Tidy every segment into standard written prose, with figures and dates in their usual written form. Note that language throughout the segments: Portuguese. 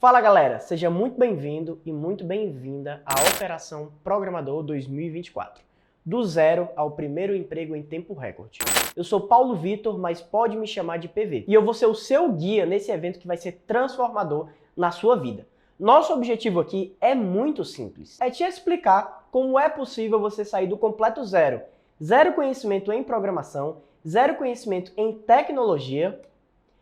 Fala galera, seja muito bem-vindo e muito bem-vinda à Operação Programador 2024, do zero ao primeiro emprego em tempo recorde. Eu sou Paulo Vitor, mas pode me chamar de PV, e eu vou ser o seu guia nesse evento que vai ser transformador na sua vida. Nosso objetivo aqui é muito simples, é te explicar como é possível você sair do completo zero, zero conhecimento em programação, zero conhecimento em tecnologia,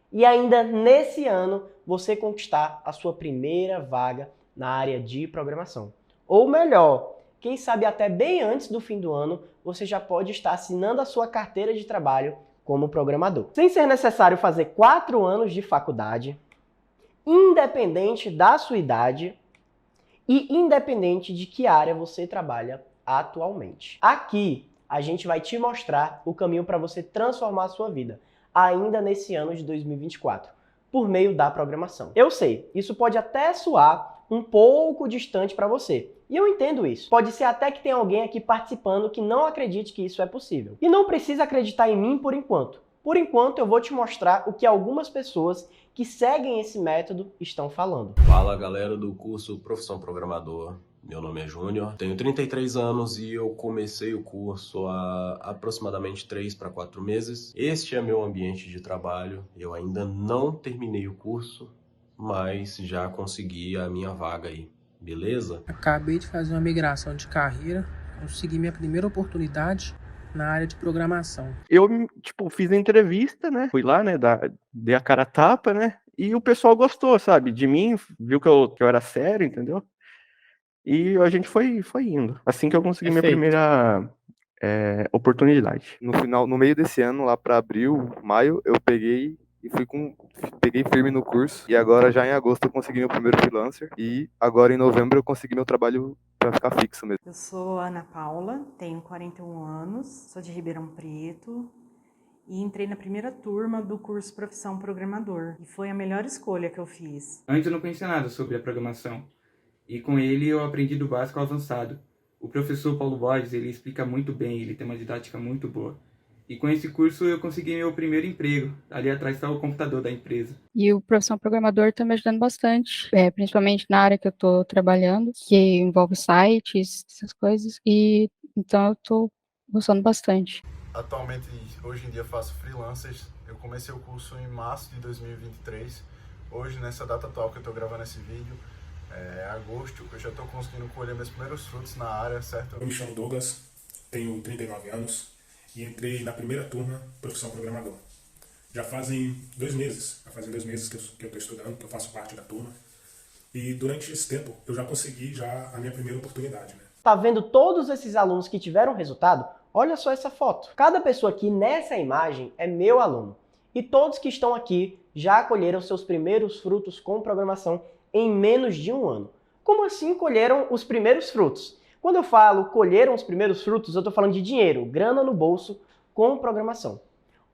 e ainda nesse ano você conquistar a sua primeira vaga na área de programação. Ou melhor, quem sabe até bem antes do fim do ano você já pode estar assinando a sua carteira de trabalho como programador. Sem ser necessário fazer 4 anos de faculdade, independente da sua idade e independente de que área você trabalha atualmente. Aqui a gente vai te mostrar o caminho para você transformar a sua vida ainda nesse ano de 2024, por meio da programação. Eu sei, isso pode até soar um pouco distante para você, e eu entendo isso. Pode ser até que tenha alguém aqui participando que não acredite que isso é possível. E não precisa acreditar em mim por enquanto. Por enquanto eu vou te mostrar o que algumas pessoas que seguem esse método estão falando. Fala galera do curso Profissão Programador. Meu nome é Júnior, tenho 33 anos e eu comecei o curso há aproximadamente 3 para 4 meses. Este é meu ambiente de trabalho, eu ainda não terminei o curso, mas já consegui a minha vaga aí, beleza? Acabei de fazer uma migração de carreira, consegui minha primeira oportunidade na área de programação. Eu, fiz a entrevista, né? Fui lá, né? Dei a cara a tapa, né? E o pessoal gostou, sabe? De mim, viu que eu era sério, entendeu? E a gente foi indo. Assim que eu consegui minha primeira oportunidade. No meio desse ano, lá para abril, maio, eu peguei firme no curso. E agora, já em agosto, eu consegui meu primeiro freelancer. E agora, em novembro, eu consegui meu trabalho para ficar fixo mesmo. Eu sou Ana Paula, tenho 41 anos, sou de Ribeirão Preto e entrei na primeira turma do curso Profissão Programador. E foi a melhor escolha que eu fiz. Antes eu não conhecia nada sobre a programação. E com ele eu aprendi do básico ao avançado. O professor Paulo Borges, ele explica muito bem, ele tem uma didática muito boa. E com esse curso eu consegui meu primeiro emprego. Ali atrás está o computador da empresa. E o Profissão Programador está me ajudando bastante, principalmente na área que eu estou trabalhando, que envolve sites, essas coisas. E então eu estou gostando bastante. Atualmente, hoje em dia, faço freelancers. Eu comecei o curso em março de 2023. Hoje, nessa data atual que eu estou gravando esse vídeo, agosto, eu já estou conseguindo colher meus primeiros frutos na área, certo? Eu me chamo Douglas, tenho 39 anos e entrei na primeira turma Profissão Programador. Já fazem 2 meses que eu estou estudando, que eu faço parte da turma. E durante esse tempo eu já consegui a minha primeira oportunidade, né? Tá vendo todos esses alunos que tiveram resultado? Olha só essa foto. Cada pessoa aqui nessa imagem é meu aluno. E todos que estão aqui já colheram seus primeiros frutos com programação em menos de 1 ano. Como assim colheram os primeiros frutos? Quando eu falo colheram os primeiros frutos, eu estou falando de dinheiro, grana no bolso, com programação.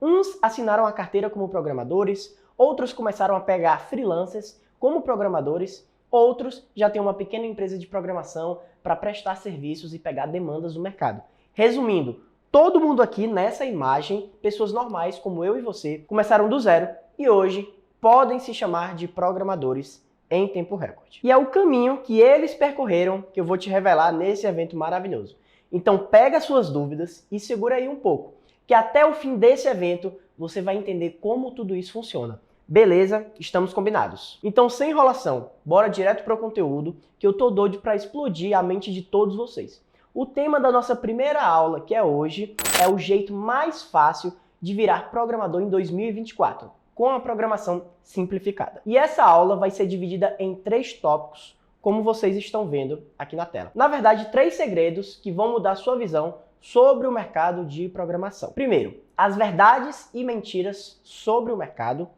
Uns assinaram a carteira como programadores, outros começaram a pegar freelancers como programadores, outros já têm uma pequena empresa de programação para prestar serviços e pegar demandas do mercado. Resumindo, todo mundo aqui nessa imagem, pessoas normais como eu e você, começaram do zero e hoje podem se chamar de programadores em tempo recorde. E é o caminho que eles percorreram que eu vou te revelar nesse evento maravilhoso. Então pega suas dúvidas e segura aí um pouco, que até o fim desse evento você vai entender como tudo isso funciona. Beleza? Estamos combinados. Então sem enrolação, bora direto para o conteúdo, que eu tô doido para explodir a mente de todos vocês. O tema da nossa primeira aula, que é hoje, é o jeito mais fácil de virar programador em 2024. Com a programação simplificada. E essa aula vai ser dividida em 3 tópicos, como vocês estão vendo aqui na tela. Na verdade, 3 segredos que vão mudar sua visão sobre o mercado de programação. Primeiro, as verdades e mentiras sobre o mercado.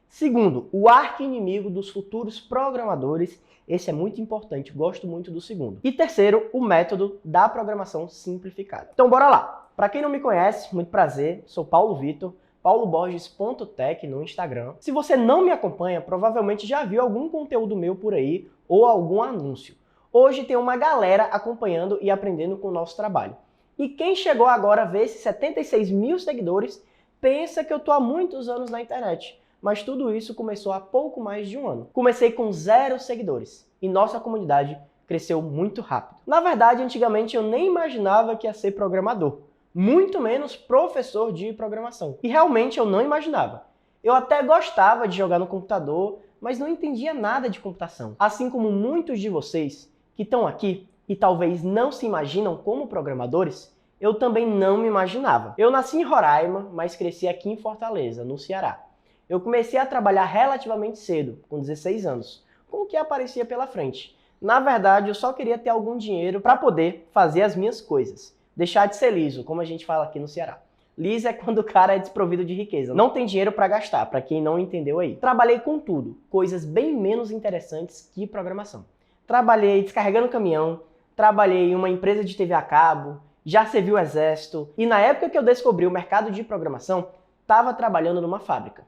Segundo, o arqui-inimigo dos futuros programadores. Esse é muito importante, gosto muito do segundo. E terceiro, o método da programação simplificada. Então bora lá! Para quem não me conhece, muito prazer, sou Paulo Vitor, pauloborges.tech no Instagram. Se você não me acompanha, provavelmente já viu algum conteúdo meu por aí ou algum anúncio. Hoje tem uma galera acompanhando e aprendendo com o nosso trabalho. E quem chegou agora a ver esses 76 mil seguidores, pensa que eu tô há muitos anos na internet. mas tudo isso começou há pouco mais de um ano. Comecei com 0 seguidores e nossa comunidade cresceu muito rápido. Na verdade, antigamente eu nem imaginava que ia ser programador, muito menos professor de programação. E realmente eu não imaginava. Eu até gostava de jogar no computador, mas não entendia nada de computação. Assim como muitos de vocês que estão aqui e talvez não se imaginam como programadores, eu também não me imaginava. Eu nasci em Roraima, mas cresci aqui em Fortaleza, no Ceará. Eu comecei a trabalhar relativamente cedo, com 16 anos, com o que aparecia pela frente. Na verdade, eu só queria ter algum dinheiro para poder fazer as minhas coisas. Deixar de ser liso, como a gente fala aqui no Ceará. Liso é quando o cara é desprovido de riqueza. Não tem dinheiro para gastar, para quem não entendeu aí. Trabalhei com tudo, coisas bem menos interessantes que programação. Trabalhei descarregando caminhão, trabalhei em uma empresa de TV a cabo, já servi o exército, e na época que eu descobri o mercado de programação, estava trabalhando numa fábrica.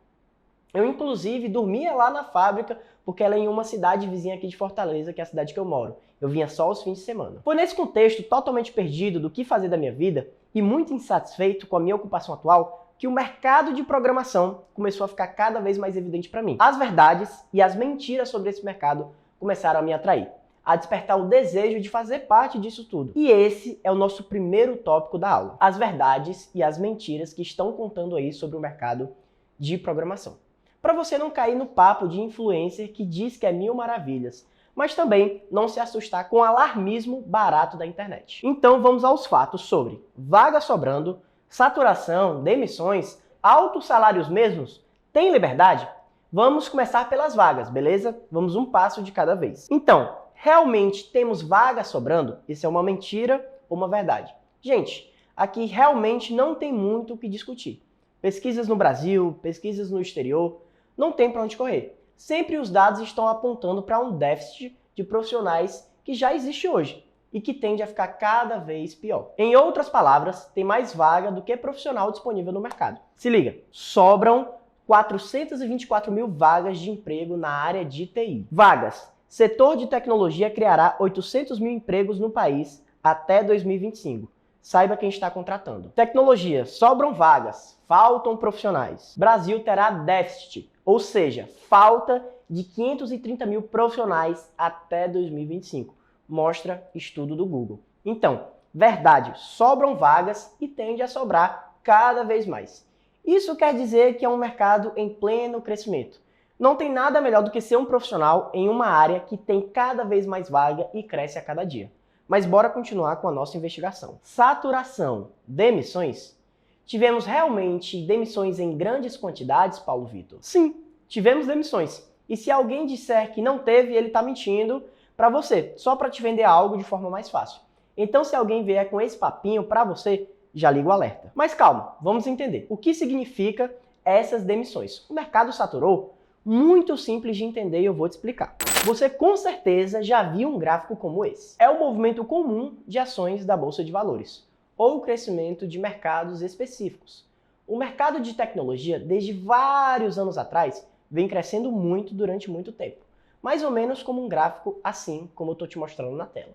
Eu, inclusive, dormia lá na fábrica, porque ela é em uma cidade vizinha aqui de Fortaleza, que é a cidade que eu moro. Eu vinha só aos fins de semana. Foi nesse contexto, totalmente perdido do que fazer da minha vida, e muito insatisfeito com a minha ocupação atual, que o mercado de programação começou a ficar cada vez mais evidente para mim. As verdades e as mentiras sobre esse mercado começaram a me atrair, a despertar o desejo de fazer parte disso tudo. E esse é o nosso primeiro tópico da aula, as verdades e as mentiras que estão contando aí sobre o mercado de programação. Para você não cair no papo de influencer que diz que é mil maravilhas, mas também não se assustar com o alarmismo barato da internet. Então vamos aos fatos sobre vaga sobrando, saturação, demissões, altos salários mesmos, tem liberdade? Vamos começar pelas vagas, beleza? Vamos um passo de cada vez. Então, realmente temos vagas sobrando? Isso é uma mentira ou uma verdade? Gente, aqui realmente não tem muito o que discutir. Pesquisas no Brasil, pesquisas no exterior, não tem para onde correr. Sempre os dados estão apontando para um déficit de profissionais que já existe hoje e que tende a ficar cada vez pior. Em outras palavras, tem mais vaga do que profissional disponível no mercado. Se liga, sobram 424 mil vagas de emprego na área de TI. Vagas. Setor de tecnologia criará 800 mil empregos no país até 2025. Saiba quem está contratando. Tecnologia. Sobram vagas. Faltam profissionais. Brasil terá déficit, ou seja, falta de 530 mil profissionais até 2025. Mostra estudo do Google. Então, verdade, sobram vagas e tende a sobrar cada vez mais. Isso quer dizer que é um mercado em pleno crescimento. Não tem nada melhor do que ser um profissional em uma área que tem cada vez mais vaga e cresce a cada dia. Mas bora continuar com a nossa investigação. Saturação, demissões? Tivemos realmente demissões em grandes quantidades, Paulo Vitor? Sim, tivemos demissões. E se alguém disser que não teve, ele está mentindo para você, só para te vender algo de forma mais fácil. Então, se alguém vier com esse papinho para você, já liga o alerta. Mas calma, vamos entender. O que significa essas demissões? O mercado saturou? Muito simples de entender e eu vou te explicar. Você com certeza já viu um gráfico como esse. É o movimento comum de ações da Bolsa de Valores, ou o crescimento de mercados específicos. O mercado de tecnologia, desde vários anos atrás, vem crescendo muito durante muito tempo. Mais ou menos como um gráfico assim, como eu estou te mostrando na tela.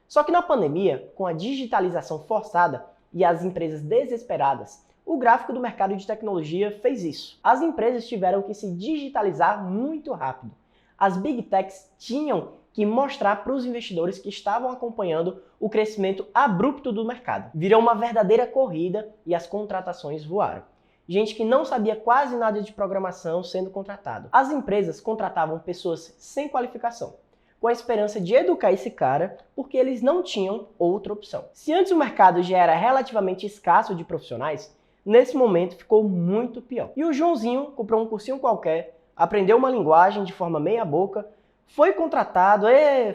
Só que na pandemia, com a digitalização forçada e as empresas desesperadas, o gráfico do mercado de tecnologia fez isso. As empresas tiveram que se digitalizar muito rápido. As Big Techs tinham que mostrar para os investidores que estavam acompanhando o crescimento abrupto do mercado. Virou uma verdadeira corrida e as contratações voaram. Gente que não sabia quase nada de programação sendo contratado. As empresas contratavam pessoas sem qualificação, com a esperança de educar esse cara, porque eles não tinham outra opção. Se antes o mercado já era relativamente escasso de profissionais, nesse momento ficou muito pior. E o Joãozinho comprou um cursinho qualquer, aprendeu uma linguagem de forma meia boca, foi contratado,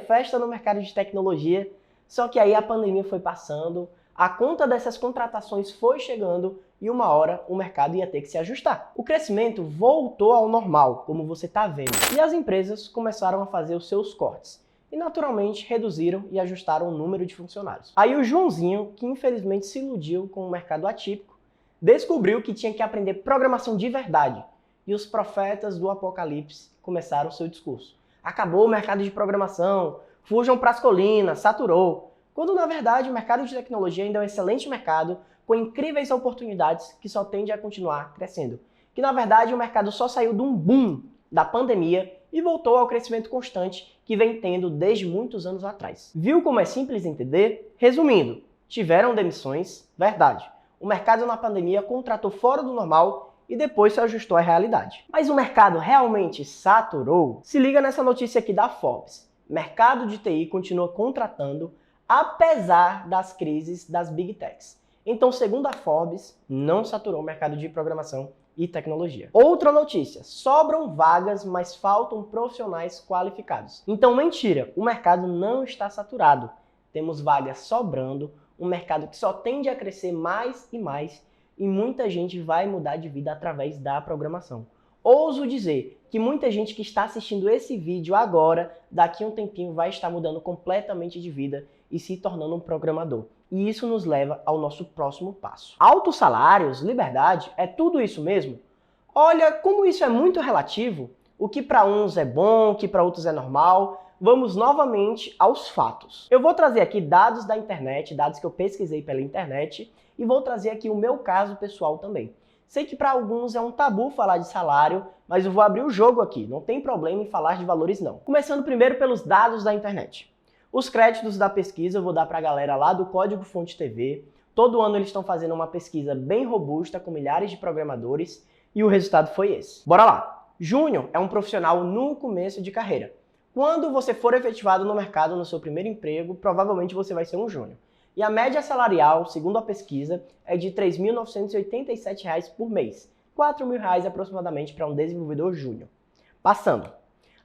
festa no mercado de tecnologia, só que aí a pandemia foi passando, a conta dessas contratações foi chegando e uma hora o mercado ia ter que se ajustar. O crescimento voltou ao normal, como você está vendo, e as empresas começaram a fazer os seus cortes e naturalmente reduziram e ajustaram o número de funcionários. Aí o Joãozinho, que infelizmente se iludiu com o mercado atípico, descobriu que tinha que aprender programação de verdade e os profetas do apocalipse começaram seu discurso. Acabou o mercado de programação, fujam para as colinas, saturou. Quando na verdade o mercado de tecnologia ainda é um excelente mercado com incríveis oportunidades que só tende a continuar crescendo. que na verdade o mercado só saiu de um boom da pandemia e voltou ao crescimento constante que vem tendo desde muitos anos atrás. Viu como é simples entender? Resumindo, tiveram demissões, verdade. O mercado na pandemia contratou fora do normal e depois se ajustou à realidade. Mas o mercado realmente saturou? Se liga nessa notícia aqui da Forbes. Mercado de TI continua contratando apesar das crises das Big Techs. Então, segundo a Forbes, não saturou o mercado de programação e tecnologia. Outra notícia, sobram vagas, mas faltam profissionais qualificados. Então, mentira, o mercado não está saturado. Temos vagas sobrando, um mercado que só tende a crescer mais e muita gente vai mudar de vida através da programação. Ouso dizer que muita gente que está assistindo esse vídeo agora, daqui a um tempinho vai estar mudando completamente de vida e se tornando um programador. E isso nos leva ao nosso próximo passo. Altos salários, liberdade, é tudo isso mesmo? Olha, como isso é muito relativo, o que para uns é bom, o que para outros é normal, vamos novamente aos fatos. Eu vou trazer aqui dados da internet, dados que eu pesquisei pela internet, e vou trazer aqui o meu caso pessoal também. Sei que para alguns é um tabu falar de salário, mas eu vou abrir o jogo aqui, não tem problema em falar de valores não. Começando primeiro pelos dados da internet. Os créditos da pesquisa eu vou dar para a galera lá do Código Fonte TV. Todo ano eles estão fazendo uma pesquisa bem robusta com milhares de programadores e o resultado foi esse. Bora lá! Júnior é um profissional no começo de carreira. Quando você for efetivado no mercado no seu primeiro emprego, provavelmente você vai ser um júnior. E a média salarial, segundo a pesquisa, é de R$ 3.987 por mês. R$ 4.000 aproximadamente para um desenvolvedor júnior. Passando.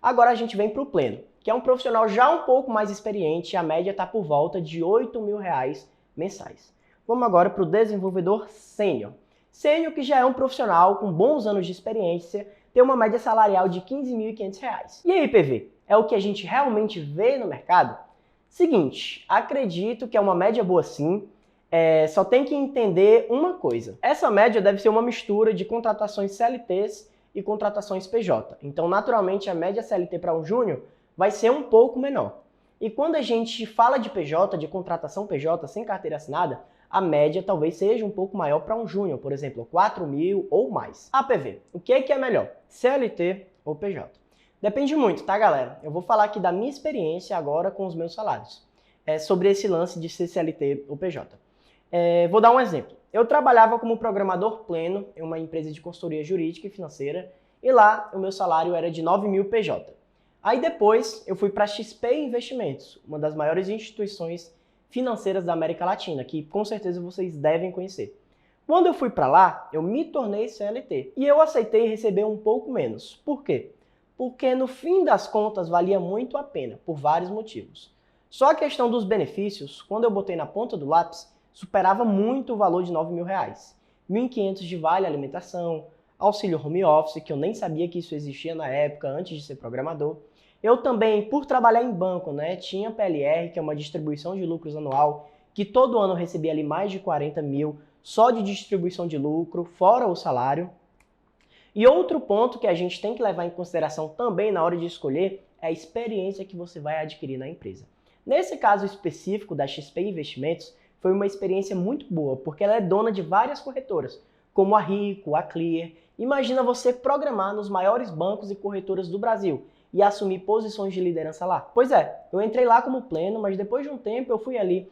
Agora a gente vem para o pleno, que é um profissional já um pouco mais experiente, a média está por volta de R$ 8.000 mensais. Vamos agora para o desenvolvedor sênior. Sênior, que já é um profissional com bons anos de experiência, tem uma média salarial de R$ 15.500. E aí, PV, é o que a gente realmente vê no mercado? Seguinte, acredito que é uma média boa sim, só tem que entender uma coisa. Essa média deve ser uma mistura de contratações CLTs e contratações PJ. Então, naturalmente, a média CLT para um júnior vai ser um pouco menor. E quando a gente fala de PJ, de contratação PJ sem carteira assinada, a média talvez seja um pouco maior para um júnior, por exemplo, 4.000 ou mais. APV, o que é melhor, CLT ou PJ? Depende muito, tá, galera? Eu vou falar aqui da minha experiência agora com os meus salários, sobre esse lance de ser CLT ou PJ. Vou dar um exemplo. Eu trabalhava como programador pleno em uma empresa de consultoria jurídica e financeira, e lá o meu salário era de 9.000 PJ. Aí depois eu fui para a XP Investimentos, uma das maiores instituições financeiras da América Latina, que com certeza vocês devem conhecer. Quando eu fui para lá, eu me tornei CLT e eu aceitei receber um pouco menos. Por quê? Porque no fim das contas valia muito a pena, por vários motivos. Só a questão dos benefícios, quando eu botei na ponta do lápis, superava muito o valor de R$ 9.000. R$ 1.500 de vale alimentação, auxílio home office, que eu nem sabia que isso existia na época, antes de ser programador. Eu também, por trabalhar em banco, tinha PLR, que é uma distribuição de lucros anual, que todo ano eu recebia ali mais de 40 mil só de distribuição de lucro, fora o salário. E outro ponto que a gente tem que levar em consideração também na hora de escolher é a experiência que você vai adquirir na empresa. Nesse caso específico da XP Investimentos, foi uma experiência muito boa, porque ela é dona de várias corretoras, como a Rico, a Clear. Imagina você programar nos maiores bancos e corretoras do Brasil e assumir posições de liderança lá. Pois é, eu entrei lá como pleno, mas depois de um tempo eu fui ali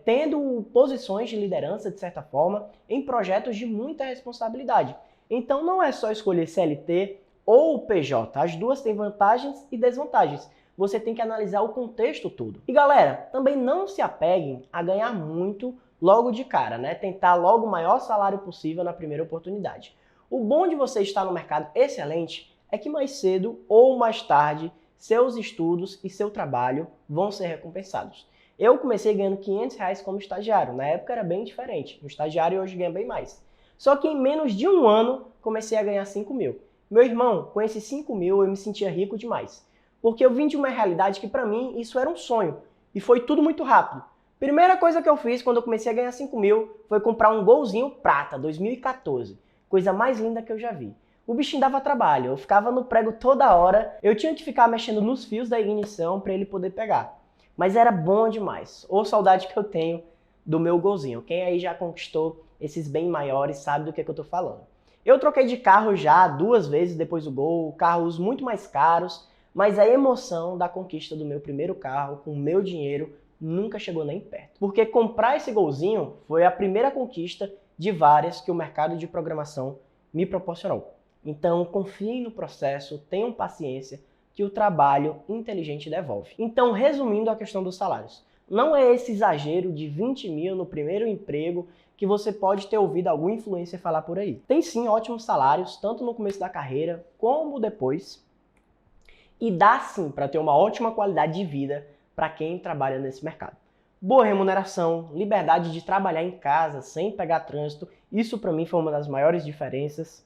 tendo posições de liderança, de certa forma, em projetos de muita responsabilidade. Então não é só escolher CLT ou PJ, as duas têm vantagens e desvantagens. Você tem que analisar o contexto todo. E galera, também não se apeguem a ganhar muito logo de cara, tentar logo o maior salário possível na primeira oportunidade. O bom de você estar no mercado excelente é que mais cedo ou mais tarde, seus estudos e seu trabalho vão ser recompensados. Eu comecei ganhando R$ 500 como estagiário, na época era bem diferente, o estagiário hoje ganha bem mais. Só que em menos de um ano, comecei a ganhar 5 mil. Meu irmão, com esses 5 mil eu me sentia rico demais, porque eu vim de uma realidade que para mim isso era um sonho, e foi tudo muito rápido. Primeira coisa que eu fiz quando eu comecei a ganhar 5 mil foi comprar um Golzinho prata, 2014, coisa mais linda que eu já vi. O bichinho dava trabalho, eu ficava no prego toda hora, eu tinha que ficar mexendo nos fios da ignição para ele poder pegar. Mas era bom demais, ou saudade que eu tenho do meu Golzinho. Quem aí já conquistou esses bem maiores sabe do que eu tô falando. Eu troquei de carro já 2 vezes depois do Gol, carros muito mais caros, mas a emoção da conquista do meu primeiro carro com o meu dinheiro nunca chegou nem perto. Porque comprar esse Golzinho foi a primeira conquista de várias que o mercado de programação me proporcionou. Então, confiem no processo, tenham paciência, que o trabalho inteligente devolve. Então, resumindo a questão dos salários, não é esse exagero de 20 mil no primeiro emprego que você pode ter ouvido algum influencer falar por aí. Tem sim ótimos salários, tanto no começo da carreira como depois, e dá sim para ter uma ótima qualidade de vida para quem trabalha nesse mercado. Boa remuneração, liberdade de trabalhar em casa sem pegar trânsito, isso para mim foi uma das maiores diferenças.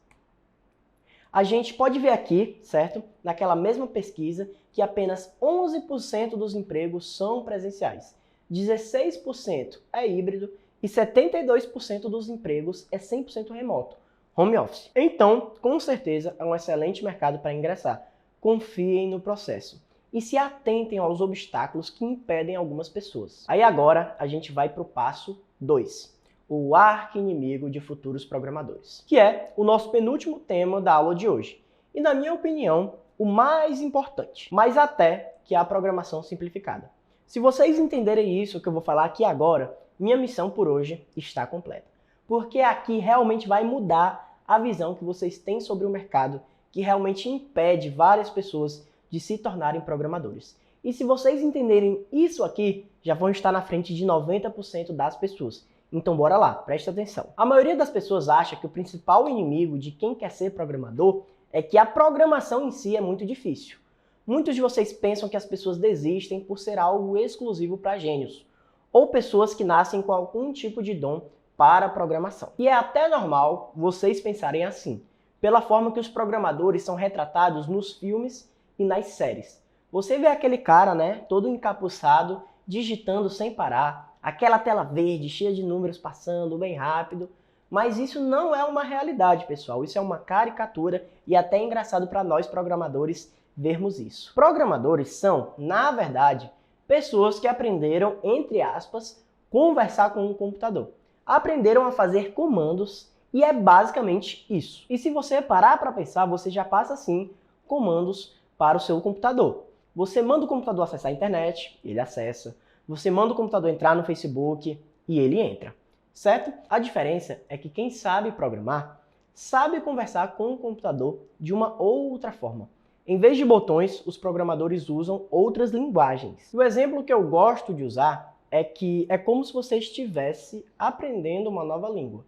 A gente pode ver aqui, certo? Naquela mesma pesquisa, que apenas 11% dos empregos são presenciais, 16% é híbrido e 72% dos empregos é 100% remoto, home office. Então, com certeza, é um excelente mercado para ingressar. Confiem no processo e se atentem aos obstáculos que impedem algumas pessoas. Aí agora a gente vai para o passo 2. O arqui-inimigo de futuros programadores, que é o nosso penúltimo tema da aula de hoje. E na minha opinião, o mais importante, mais até que a programação simplificada. Se vocês entenderem isso que eu vou falar aqui agora, minha missão por hoje está completa. Porque aqui realmente vai mudar a visão que vocês têm sobre o mercado, que realmente impede várias pessoas de se tornarem programadores. E se vocês entenderem isso aqui, já vão estar na frente de 90% das pessoas. Então bora lá, presta atenção. A maioria das pessoas acha que o principal inimigo de quem quer ser programador é que a programação em si é muito difícil. Muitos de vocês pensam que as pessoas desistem por ser algo exclusivo para gênios, ou pessoas que nascem com algum tipo de dom para a programação. E é até normal vocês pensarem assim, pela forma que os programadores são retratados nos filmes e nas séries. Você vê aquele cara, né, todo encapuçado, digitando sem parar, aquela tela verde cheia de números passando bem rápido, mas isso não é uma realidade, pessoal. Isso é uma caricatura e até é engraçado para nós programadores vermos isso. Programadores são, na verdade, pessoas que aprenderam, entre aspas, conversar com um computador. Aprenderam a fazer comandos e é basicamente isso. E se você parar para pensar, você já passa sim comandos para o seu computador. Você manda o computador acessar a internet, ele acessa. Você manda o computador entrar no Facebook e ele entra, certo? A diferença é que quem sabe programar sabe conversar com o computador de uma outra forma. Em vez de botões, os programadores usam outras linguagens. O exemplo que eu gosto de usar é que é como se você estivesse aprendendo uma nova língua.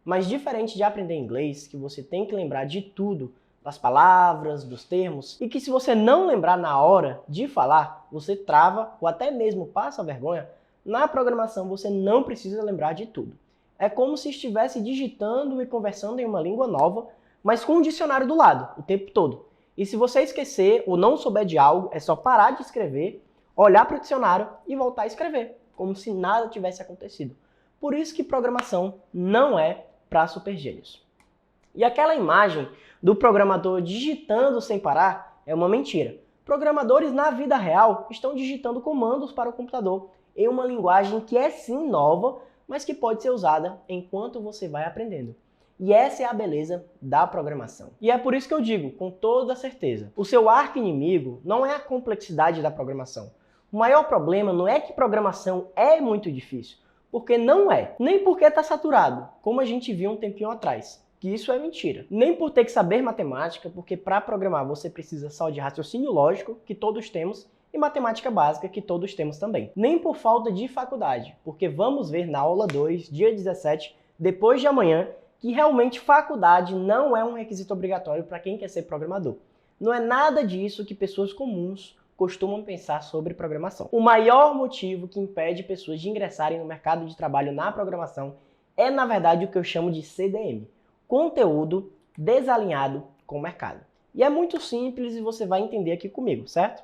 Mas diferente de aprender inglês, que você tem que lembrar de tudo, das palavras, dos termos, e que se você não lembrar na hora de falar, você trava ou até mesmo passa vergonha, na programação você não precisa lembrar de tudo. É como se estivesse digitando e conversando em uma língua nova, mas com um dicionário do lado, o tempo todo. E se você esquecer ou não souber de algo, é só parar de escrever, olhar para o dicionário e voltar a escrever, como se nada tivesse acontecido. Por isso que programação não é para supergênios. E aquela imagem do programador digitando sem parar é uma mentira. Programadores na vida real estão digitando comandos para o computador em uma linguagem que é sim nova, mas que pode ser usada enquanto você vai aprendendo. E essa é a beleza da programação. E é por isso que eu digo, com toda certeza, o seu arqui-inimigo não é a complexidade da programação. O maior problema não é que programação é muito difícil, porque não é. Nem porque está saturado, como a gente viu um tempinho atrás. Que isso é mentira. Nem por ter que saber matemática, porque para programar você precisa só de raciocínio lógico, que todos temos, e matemática básica, que todos temos também. Nem por falta de faculdade, porque vamos ver na aula 2, dia 17, depois de amanhã, que realmente faculdade não é um requisito obrigatório para quem quer ser programador. Não é nada disso que pessoas comuns costumam pensar sobre programação. O maior motivo que impede pessoas de ingressarem no mercado de trabalho na programação é, na verdade, o que eu chamo de CDM. Conteúdo desalinhado com o mercado. E é muito simples e você vai entender aqui comigo, certo?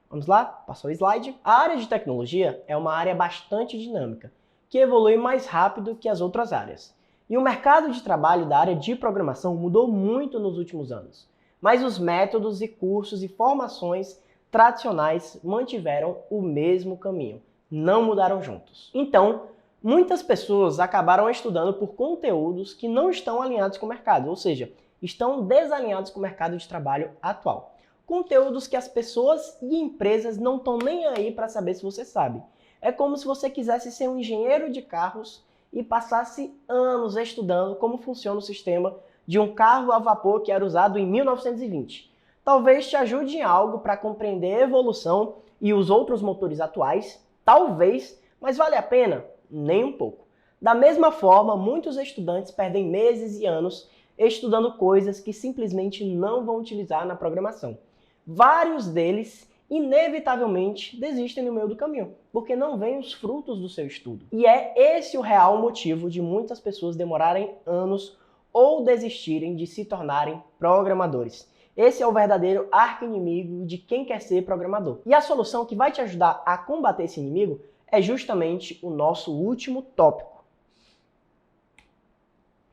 Vamos lá? Passou o slide. A área de tecnologia é uma área bastante dinâmica, que evolui mais rápido que as outras áreas. E o mercado de trabalho da área de programação mudou muito nos últimos anos. Mas os métodos e cursos e formações tradicionais mantiveram o mesmo caminho, não mudaram juntos. Então, Muitas pessoas acabaram estudando por conteúdos que não estão alinhados com o mercado, ou seja, estão desalinhados com o mercado de trabalho atual. Conteúdos que as pessoas e empresas não estão nem aí para saber se você sabe. É como se você quisesse ser um engenheiro de carros e passasse anos estudando como funciona o sistema de um carro a vapor que era usado em 1920. Talvez te ajude em algo para compreender a evolução e os outros motores atuais, talvez, mas vale a pena? Nem um pouco. Da mesma forma, muitos estudantes perdem meses e anos estudando coisas que simplesmente não vão utilizar na programação. Vários deles, inevitavelmente, desistem no meio do caminho, porque não veem os frutos do seu estudo. E é esse o real motivo de muitas pessoas demorarem anos ou desistirem de se tornarem programadores. Esse é o verdadeiro arqui-inimigo de quem quer ser programador. E a solução que vai te ajudar a combater esse inimigo é justamente o nosso último tópico: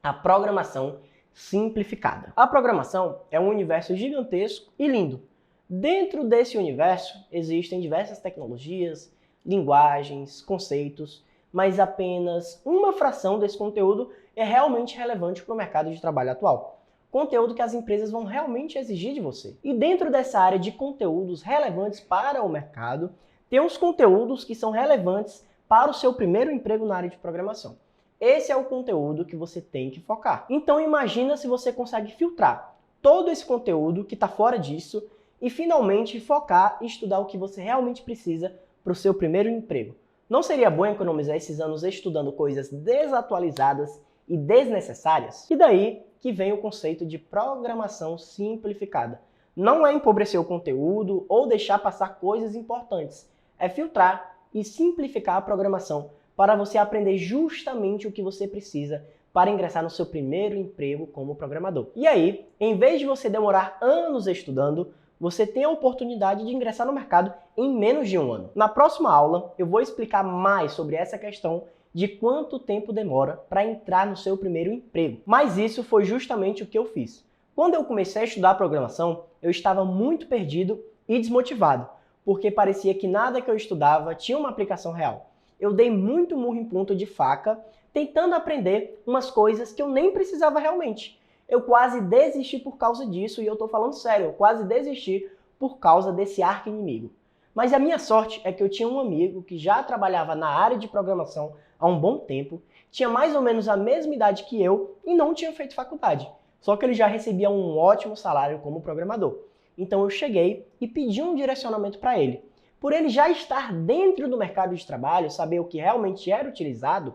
a programação simplificada. A programação é um universo gigantesco e lindo. Dentro desse universo existem diversas tecnologias, linguagens, conceitos, mas apenas uma fração desse conteúdo é realmente relevante para o mercado de trabalho atual. Conteúdo que as empresas vão realmente exigir de você. E dentro dessa área de conteúdos relevantes para o mercado, tem uns conteúdos que são relevantes para o seu primeiro emprego na área de programação. Esse é o conteúdo que você tem que focar. Então imagina se você consegue filtrar todo esse conteúdo que está fora disso e finalmente focar e estudar o que você realmente precisa para o seu primeiro emprego. Não seria bom economizar esses anos estudando coisas desatualizadas e desnecessárias? E daí que vem o conceito de programação simplificada. Não é empobrecer o conteúdo ou deixar passar coisas importantes. É filtrar e simplificar a programação para você aprender justamente o que você precisa para ingressar no seu primeiro emprego como programador. E aí, em vez de você demorar anos estudando, você tem a oportunidade de ingressar no mercado em menos de um ano. Na próxima aula, eu vou explicar mais sobre essa questão de quanto tempo demora para entrar no seu primeiro emprego. Mas isso foi justamente o que eu fiz. Quando eu comecei a estudar programação, eu estava muito perdido e desmotivado, porque parecia que nada que eu estudava tinha uma aplicação real. Eu dei muito murro em ponta de faca, tentando aprender umas coisas que eu nem precisava realmente. Eu quase desisti por causa disso, e eu estou falando sério, eu quase desisti por causa desse arqui-inimigo. Mas a minha sorte é que eu tinha um amigo que já trabalhava na área de programação há um bom tempo, tinha mais ou menos a mesma idade que eu e não tinha feito faculdade. Só que ele já recebia um ótimo salário como programador. Então eu cheguei e pedi um direcionamento para ele. Por ele já estar dentro do mercado de trabalho, saber o que realmente era utilizado,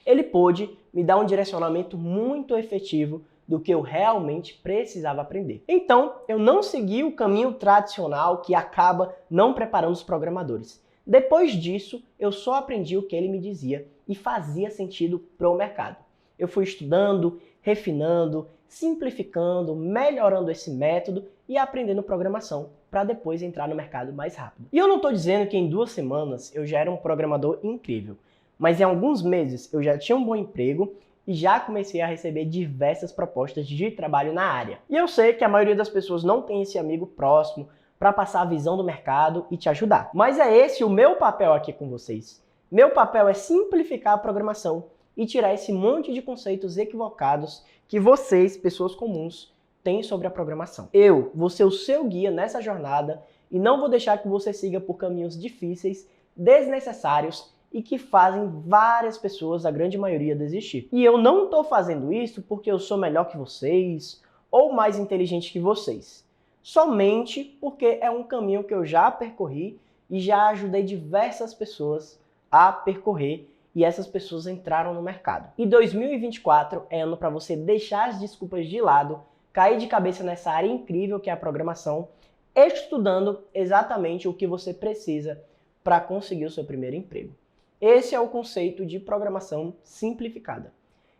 ele pôde me dar um direcionamento muito efetivo do que eu realmente precisava aprender. Então, eu não segui o caminho tradicional que acaba não preparando os programadores. Depois disso, eu só aprendi o que ele me dizia e fazia sentido para o mercado. Eu fui estudando, refinando, simplificando, melhorando esse método e aprendendo programação para depois entrar no mercado mais rápido. E eu não estou dizendo que em 2 semanas eu já era um programador incrível, mas em alguns meses eu já tinha um bom emprego e já comecei a receber diversas propostas de trabalho na área. E eu sei que a maioria das pessoas não tem esse amigo próximo para passar a visão do mercado e te ajudar. Mas é esse o meu papel aqui com vocês. Meu papel é simplificar a programação e tirar esse monte de conceitos equivocados que vocês, pessoas comuns, têm sobre a programação. Eu vou ser o seu guia nessa jornada e não vou deixar que você siga por caminhos difíceis, desnecessários e que fazem várias pessoas, a grande maioria, desistir. E eu não estou fazendo isso porque eu sou melhor que vocês ou mais inteligente que vocês. Somente porque é um caminho que eu já percorri e já ajudei diversas pessoas a percorrer e essas pessoas entraram no mercado. E 2024 é ano para você deixar as desculpas de lado, cair de cabeça nessa área incrível que é a programação, estudando exatamente o que você precisa para conseguir o seu primeiro emprego. Esse é o conceito de programação simplificada.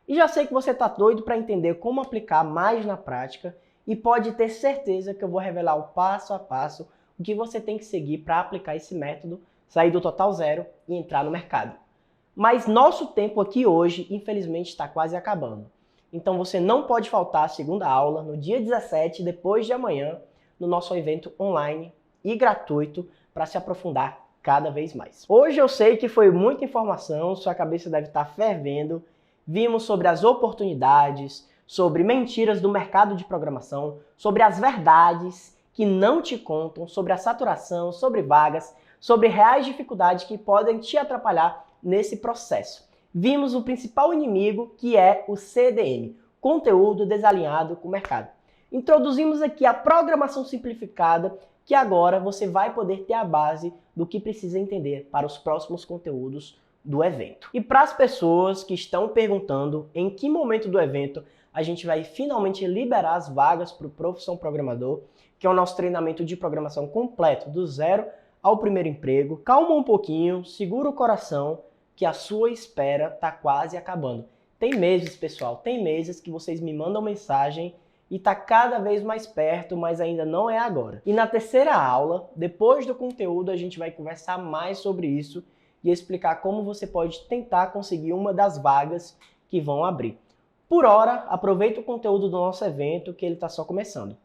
E já sei que você está doido para entender como aplicar mais na prática e pode ter certeza que eu vou revelar o passo a passo o que você tem que seguir para aplicar esse método, sair do total zero e entrar no mercado. Mas nosso tempo aqui hoje, infelizmente, está quase acabando. Então você não pode faltar a segunda aula no dia 17, depois de amanhã, no nosso evento online e gratuito para se aprofundar cada vez mais. Hoje eu sei que foi muita informação, sua cabeça deve estar fervendo. Vimos sobre as oportunidades, sobre mentiras do mercado de programação, sobre as verdades que não te contam, sobre a saturação, sobre vagas, sobre reais dificuldades que podem te atrapalhar nesse processo. Vimos o principal inimigo, que é o CDM, conteúdo desalinhado com o mercado. Introduzimos aqui a programação simplificada, que agora você vai poder ter a base do que precisa entender para os próximos conteúdos do evento. E para as pessoas que estão perguntando em que momento do evento a gente vai finalmente liberar as vagas para o Profissão Programador, que é o nosso treinamento de programação completo, do zero ao primeiro emprego. Calma um pouquinho, segura o coração, que a sua espera está quase acabando. Tem meses, pessoal, tem meses que vocês me mandam mensagem e está cada vez mais perto, mas ainda não é agora. E na terceira aula, depois do conteúdo, a gente vai conversar mais sobre isso e explicar como você pode tentar conseguir uma das vagas que vão abrir. Por hora, aproveita o conteúdo do nosso evento, que ele está só começando.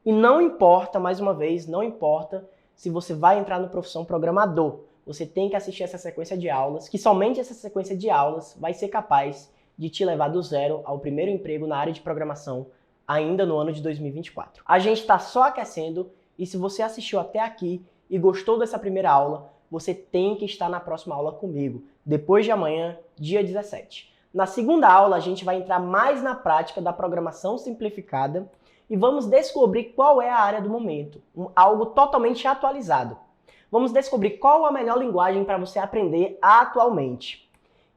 E não importa, mais uma vez, não importa se você vai entrar no Profissão Programador. Você tem que assistir essa sequência de aulas, que somente essa sequência de aulas vai ser capaz de te levar do zero ao primeiro emprego na área de programação ainda no ano de 2024. A gente está só aquecendo e se você assistiu até aqui e gostou dessa primeira aula, você tem que estar na próxima aula comigo, depois de amanhã, dia 17. Na segunda aula, a gente vai entrar mais na prática da programação simplificada e vamos descobrir qual é a área do momento, algo totalmente atualizado. Vamos descobrir qual a melhor linguagem para você aprender atualmente.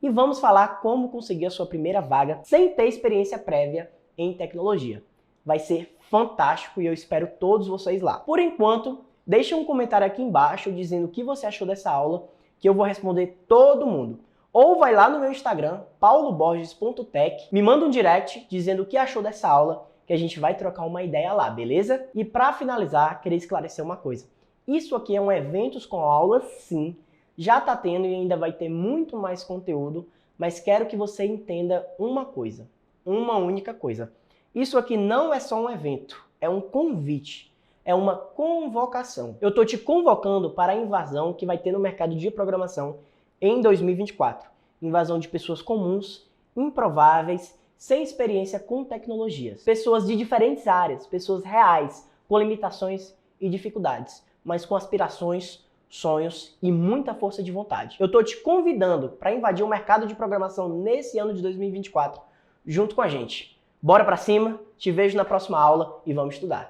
E vamos falar como conseguir a sua primeira vaga sem ter experiência prévia em tecnologia. Vai ser fantástico e eu espero todos vocês lá. Por enquanto, deixa um comentário aqui embaixo dizendo o que você achou dessa aula, que eu vou responder todo mundo. Ou vai lá no meu Instagram, pauloborges.tech, me manda um direct dizendo o que achou dessa aula, que a gente vai trocar uma ideia lá, beleza? E para finalizar, queria esclarecer uma coisa. Isso aqui é um eventos com aulas, sim, já está tendo e ainda vai ter muito mais conteúdo, mas quero que você entenda uma coisa. Uma única coisa. Isso aqui não é só um evento, é um convite, é uma convocação. Eu estou te convocando para a invasão que vai ter no mercado de programação em 2024. Invasão de pessoas comuns, improváveis, sem experiência com tecnologias. Pessoas de diferentes áreas, pessoas reais, com limitações e dificuldades, mas com aspirações, sonhos e muita força de vontade. Eu estou te convidando para invadir o mercado de programação nesse ano de 2024, junto com a gente. Bora pra cima, te vejo na próxima aula e vamos estudar.